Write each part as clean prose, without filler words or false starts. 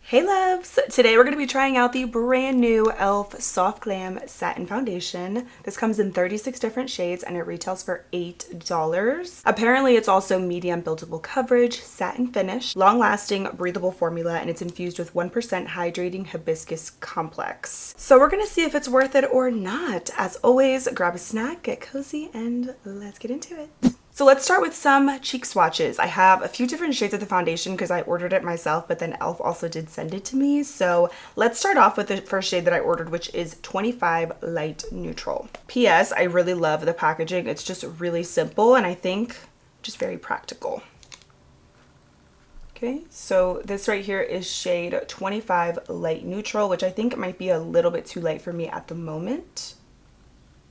Hey loves! Today we're going to be trying out the brand new e.l.f. Soft Glam Satin Foundation. This comes in 36 different shades and it retails for $8. Apparently it's also medium buildable coverage, satin finish, long-lasting, breathable formula, and it's infused with 1% hydrating hibiscus complex. So we're going to see if it's worth it or not. As always, grab a snack, get cozy, and let's get into it. So let's start with some cheek swatches. I have a few different shades of the foundation because I ordered it myself, but then e.l.f. also did send it to me. So let's start off with the first shade that I ordered, which is 25 Light Neutral. P.S. I really love the packaging. It's just really simple and I think just very practical. Okay, so this right here is shade 25 Light Neutral, which I think might be a little bit too light for me at the moment.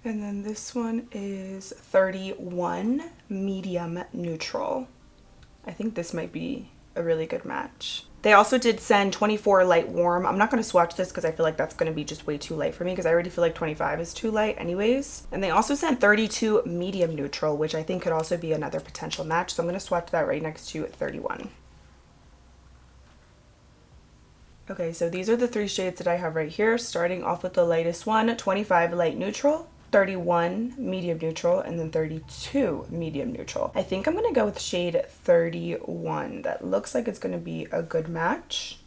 And then this one is 31 Medium Neutral. I think this might be a really good match. They also did send 24 Light Warm. I'm not going to swatch this because I feel like that's going to be just way too light for me because I already feel like 25 is too light anyways. And they also sent 32 Medium Neutral, which I think could also be another potential match. So I'm going to swatch that right next to 31. Okay, so these are the three shades that I have right here, starting off with the lightest one, 25 Light Neutral, 31 Medium Neutral, and then 32 Medium Neutral. I think I'm going to go with shade 31. That looks like it's going to be a good match.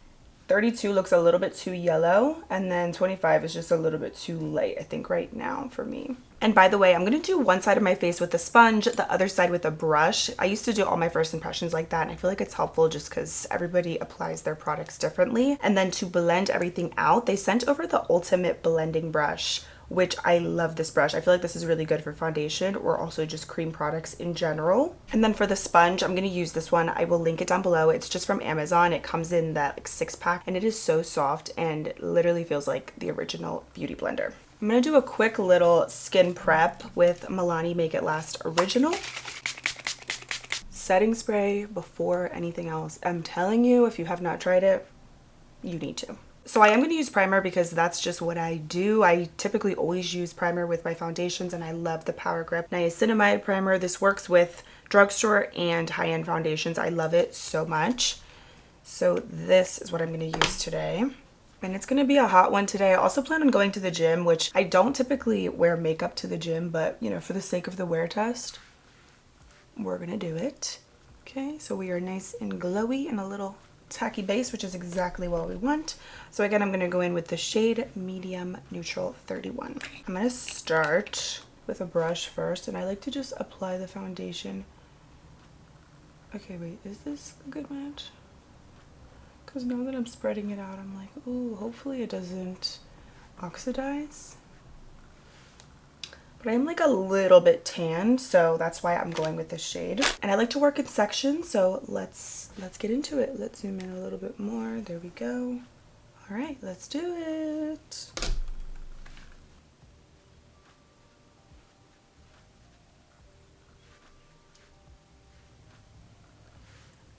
32 looks a little bit too yellow, and then 25 is just a little bit too light, I think, right now for me. And by the way, I'm going to do one side of my face with a sponge, the other side with a brush. I used to do all my first impressions like that, and I feel like it's helpful just because everybody applies their products differently. And then to blend everything out, they sent over the Ultimate Blending Brush, which I love this brush. I feel like this is really good for foundation or also just cream products in general. And then for the sponge, I'm going to use this one. I will link it down below. It's just from Amazon. It comes in that like 6-pack and it is so soft and literally feels like the original beauty blender. I'm going to do a quick little skin prep with Milani Make It Last Original. Setting spray before anything else. I'm telling you, if you have not tried it, you need to. So I am going to use primer because that's just what I do. I typically always use primer with my foundations and I love the Power Grip Niacinamide primer. This works with drugstore and high-end foundations. I love it so much. So this is what I'm going to use today. And it's going to be a hot one today. I also plan on going to the gym, which I don't typically wear makeup to the gym, but you know, for the sake of the wear test, we're going to do it. Okay, so we are nice and glowy and a little tacky base, which is exactly what we want. So again, I'm going to go in with the shade Medium Neutral 31. I'm going to start with a brush first, and I like to just apply the foundation. Okay, wait, is this a good match? Because now that I'm spreading it out, I'm like, ooh, hopefully it doesn't oxidize. But I'm like a little bit tanned, so that's why I'm going with this shade. And I like to work in sections, so let's get into it. Let's zoom in a little bit more. There we go. All right, let's do it.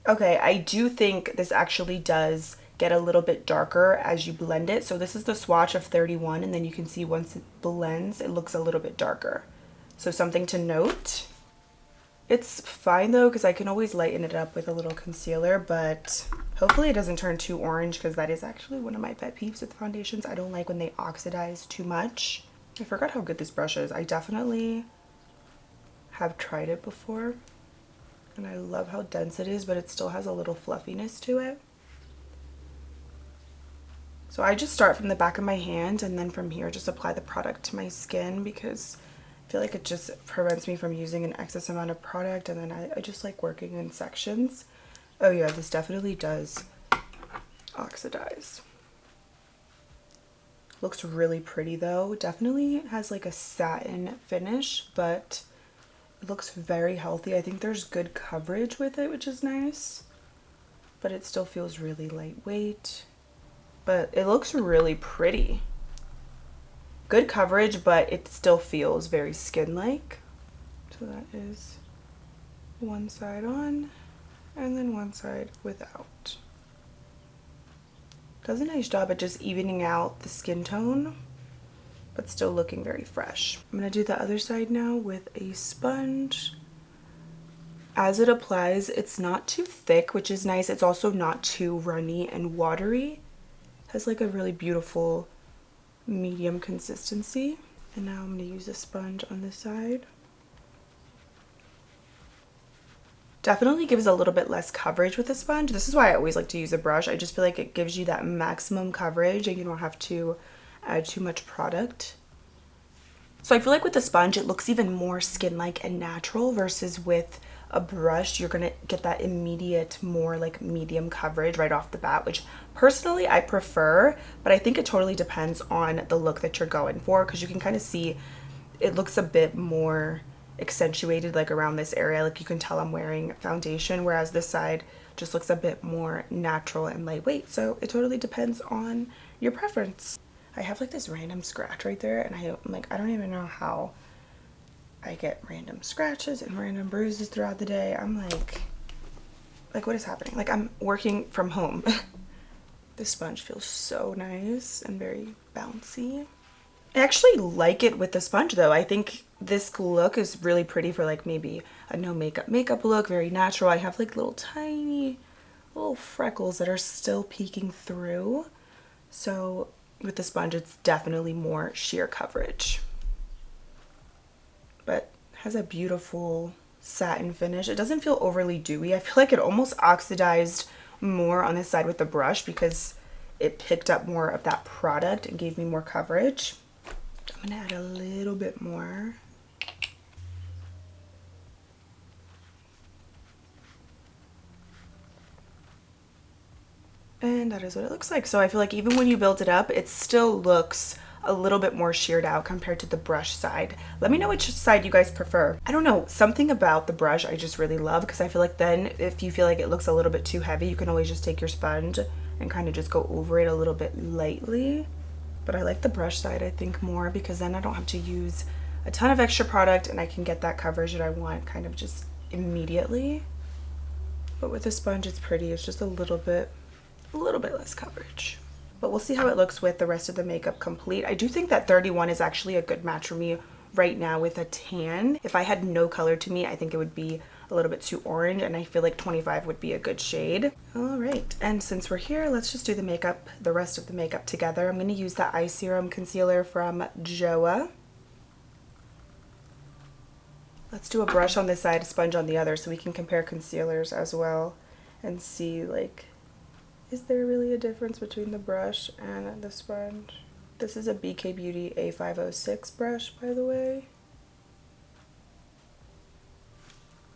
Okay, I do think this actually does get a little bit darker as you blend it. So this is the swatch of 31, and then you can see once it blends, it looks a little bit darker. So something to note. It's fine though, because I can always lighten it up with a little concealer, but hopefully it doesn't turn too orange, because that is actually one of my pet peeves with foundations. I don't like when they oxidize too much. I forgot how good this brush is. I definitely have tried it before, and I love how dense it is, but it still has a little fluffiness to it. So I just start from the back of my hand, and then from here just apply the product to my skin because I feel like it just prevents me from using an excess amount of product, and then I just like working in sections. Oh yeah, this definitely does oxidize. Looks really pretty though. Definitely has like a satin finish, but it looks very healthy. I think there's good coverage with it, which is nice, but it still feels really lightweight. But it looks really pretty. Good coverage, but it still feels very skin-like. So that is one side on, and then one side without. Does a nice job at just evening out the skin tone, but still looking very fresh. I'm gonna do the other side now with a sponge. As it applies, it's not too thick, which is nice. It's also not too runny and watery. It has like a really beautiful medium consistency. And now I'm going to use a sponge on this side. Definitely gives a little bit less coverage with a sponge. This is why I always like to use a brush. I just feel like it gives you that maximum coverage and you don't have to add too much product. So I feel like with the sponge, it looks even more skin-like and natural versus with a brush, you're gonna get that immediate, more like medium coverage right off the bat, which personally I prefer, but I think it totally depends on the look that you're going for, because you can kind of see it looks a bit more accentuated like around this area. Like you can tell I'm wearing foundation, whereas this side just looks a bit more natural and lightweight. So it totally depends on your preference. I have like this random scratch right there, and I'm like, I don't even know how I get random scratches and random bruises throughout the day. I'm like what is happening? Like I'm working from home. This sponge feels so nice and very bouncy. I actually like it with the sponge though. I think this look is really pretty for like maybe a no makeup look, very natural. I have like little tiny little freckles that are still peeking through. So with the sponge, it's definitely more sheer coverage, but has a beautiful satin finish. It doesn't feel overly dewy. I feel like it almost oxidized more on this side with the brush because it picked up more of that product and gave me more coverage. I'm gonna add a little bit more. And that is what it looks like. So I feel like even when you build it up, it still looks a little bit more sheared out compared to the brush side. Let me know which side you guys prefer. I don't know, something about the brush I just really love, because I feel like then if you feel like it looks a little bit too heavy, you can always just take your sponge and kind of just go over it a little bit lightly. But I like the brush side, I think, more, because then I don't have to use a ton of extra product and I can get that coverage that I want kind of just immediately. But with the sponge, it's pretty. It's just a little bit less coverage. But we'll see how it looks with the rest of the makeup complete. I do think that 31 is actually a good match for me right now with a tan. If I had no color to me, I think it would be a little bit too orange, and I feel like 25 would be a good shade. All right, and since we're here, let's just do the rest of the makeup together. I'm gonna use the Eye Serum Concealer from JoA. Let's do a brush on this side, a sponge on the other, so we can compare concealers as well and see, like, is there really a difference between the brush and the sponge? This is a BK Beauty A506 brush, by the way.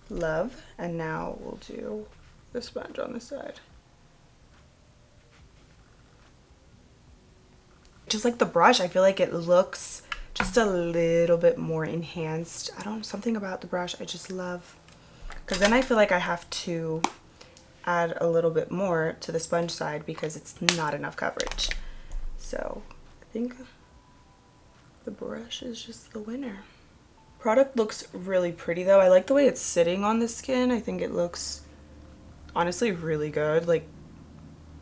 Love. And now we'll do the sponge on the side. Just like the brush, I feel like it looks just a little bit more enhanced. I don't know, something about the brush I just love. Because then I feel like I have to add a little bit more to the sponge side because it's not enough coverage. So I think the brush is just the winner. Product looks really pretty though. I like the way it's sitting on the skin. I think it looks honestly really good. Like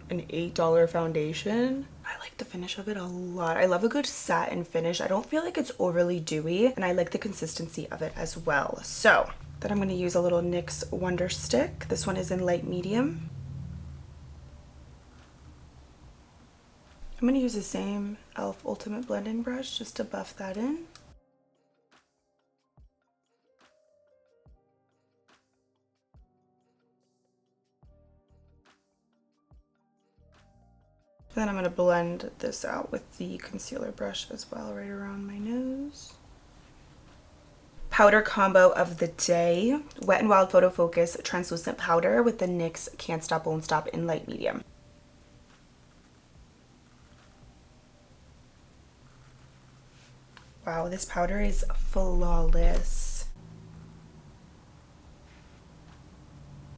an $8 foundation. I like the finish of it a lot. I love a good satin finish. I don't feel like it's overly dewy, and I like the consistency of it as well. So then I'm going to use a little NYX Wonder Stick. This one is in light medium. I'm going to use the same e.l.f. Ultimate Blending Brush just to buff that in. Then I'm going to blend this out with the concealer brush as well, right around my nose. Powder combo of the day, Wet n Wild Photo Focus Translucent Powder with the NYX Can't Stop Won't Stop in light medium. Wow, this powder is flawless.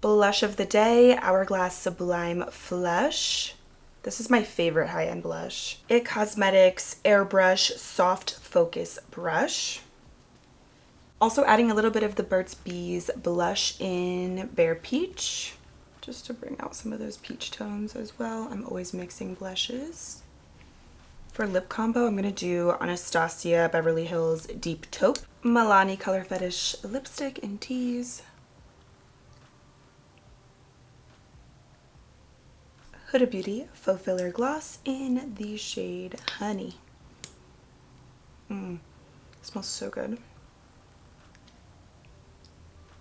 Blush of the day, Hourglass Sublime Flush. This is my favorite high-end blush. It Cosmetics Airbrush Soft Focus Brush. Also adding a little bit of the Burt's Bees blush in Bare Peach, just to bring out some of those peach tones as well. I'm always mixing blushes. For lip combo, I'm going to do Anastasia Beverly Hills Deep Taupe Milani Color Fetish lipstick in Tease. Huda Beauty Faux Filler Gloss in the shade Honey. Smells so good.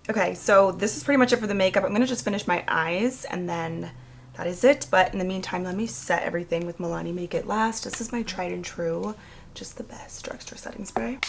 Okay, so this is pretty much it for the makeup. I'm gonna just finish my eyes and then that is it. But in the meantime, let me set everything with Milani Make It Last. This is my tried and true, just the best drugstore setting spray.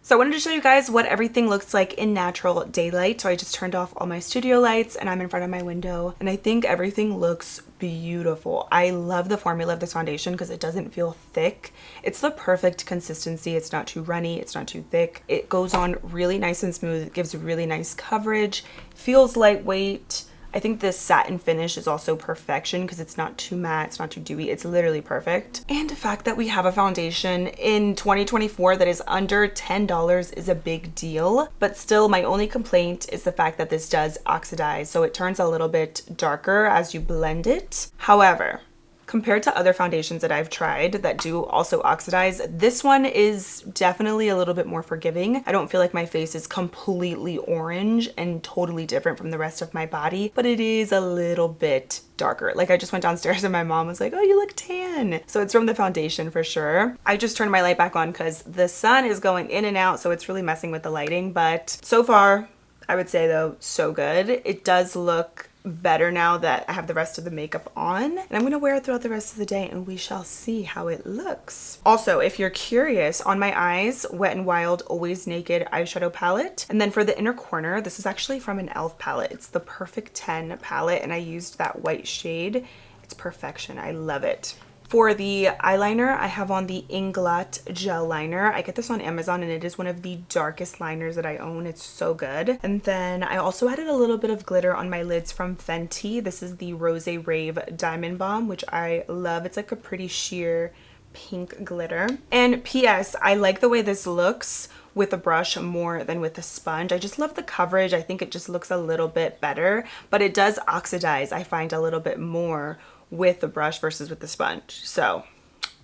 So I wanted to show you guys what everything looks like in natural daylight. So I just turned off all my studio lights and I'm in front of my window and I think everything looks beautiful. I love the formula of this foundation because it doesn't feel thick. It's the perfect consistency. It's not too runny. It's not too thick. It goes on really nice and smooth. It gives really nice coverage. Feels lightweight. I think this satin finish is also perfection because it's not too matte, it's not too dewy, it's literally perfect. And the fact that we have a foundation in 2024 that is under $10 is a big deal. But still, my only complaint is the fact that this does oxidize, so it turns a little bit darker as you blend it. However, compared to other foundations that I've tried that do also oxidize, this one is definitely a little bit more forgiving. I don't feel like my face is completely orange and totally different from the rest of my body, but it is a little bit darker. Like I just went downstairs and my mom was like, oh, you look tan. So it's from the foundation for sure. I just turned my light back on because the sun is going in and out, so it's really messing with the lighting. But so far, I would say though, so good. It does look better now that I have the rest of the makeup on, and I'm gonna wear it throughout the rest of the day and we shall see how it looks. Also, if you're curious, on my eyes, Wet n Wild Always Naked eyeshadow palette, and then for the inner corner, this is actually from an e.l.f. palette. It's the Perfect 10 palette and I used that white shade. It's perfection. I love it. For the eyeliner, I have on the Inglot gel liner. I get this on Amazon and it is one of the darkest liners that I own. It's so good. And then I also added a little bit of glitter on my lids from Fenty. This is the Rose Rave Diamond Bomb, which I love. It's like a pretty sheer pink glitter. And P.S. I like the way this looks with a brush more than with a sponge. I just love the coverage. I think it just looks a little bit better, but it does oxidize, I find, a little bit more with the brush versus with the sponge. So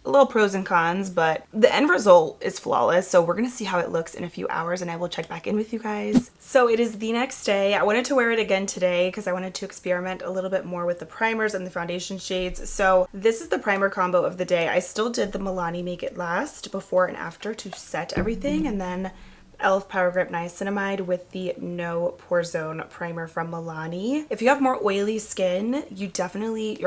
a little pros and cons, but the end result is flawless. So we're gonna see how it looks in a few hours and I will check back in with you guys. So it is the next day. I wanted to wear it again today because I wanted to experiment a little bit more with the primers and the foundation shades. So this is the primer combo of the day. I still did the Milani Make It Last before and after to set everything, and then e.l.f. Power Grip Niacinamide with the No Pore Zone primer from Milani. If you have more oily skin, you're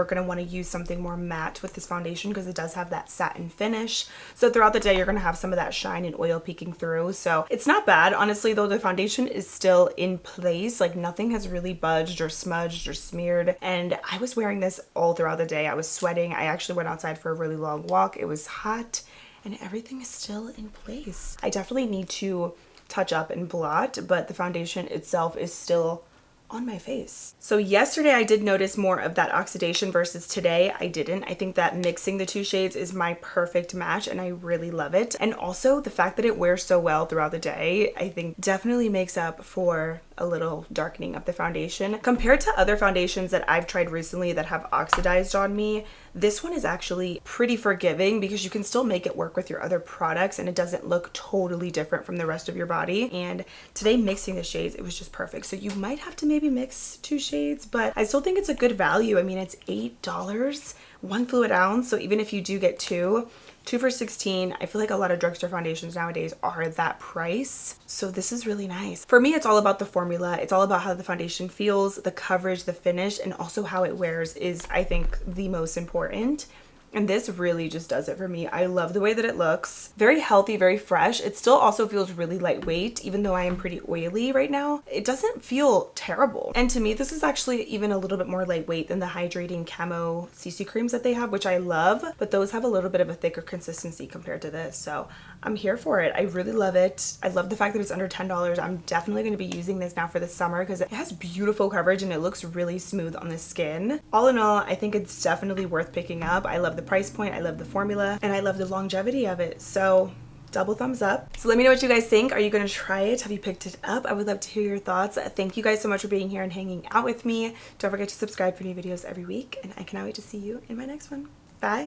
gonna want to use something more matte with this foundation because it does have that satin finish. So throughout the day, you're gonna have some of that shine and oil peeking through. So it's not bad. Honestly though, the foundation is still in place. Like nothing has really budged or smudged or smeared. And I was wearing this all throughout the day. I was sweating. I actually went outside for a really long walk. It was hot and everything is still in place. I definitely need to touch up and blot, but the foundation itself is still on my face. So yesterday I did notice more of that oxidation versus today I didn't. I think that mixing the two shades is my perfect match and I really love it. And also the fact that it wears so well throughout the day, I think definitely makes up for a little darkening of the foundation. Compared to other foundations that I've tried recently that have oxidized on me, this one is actually pretty forgiving because you can still make it work with your other products and it doesn't look totally different from the rest of your body. And today mixing the shades, it was just perfect. So you might have to maybe mix two shades, but I still think it's a good value. I mean, it's $8, 1 fluid ounce. So even if you do get two for $16, I feel like a lot of drugstore foundations nowadays are that price. So this is really nice. For me, it's all about the formula. It's all about how the foundation feels, the coverage, the finish, and also how it wears is, I think, the most important. And this really just does it for me. I love the way that it looks. Very healthy, very fresh. It still also feels really lightweight, even though I am pretty oily right now. It doesn't feel terrible. And to me, this is actually even a little bit more lightweight than the hydrating camo CC creams that they have, which I love, but those have a little bit of a thicker consistency compared to this. So I'm here for it. I really love it. I love the fact that it's under $10. I'm definitely going to be using this now for the summer because it has beautiful coverage and it looks really smooth on the skin. All in all, I think it's definitely worth picking up. I love the price point, I love the formula, and I love the longevity of it. So double thumbs up. So let me know what you guys think. Are you going to try it? Have you picked it up? I would love to hear your thoughts. Thank you guys so much for being here and hanging out with me. Don't forget to subscribe for new videos every week, and I cannot wait to see you in my next one.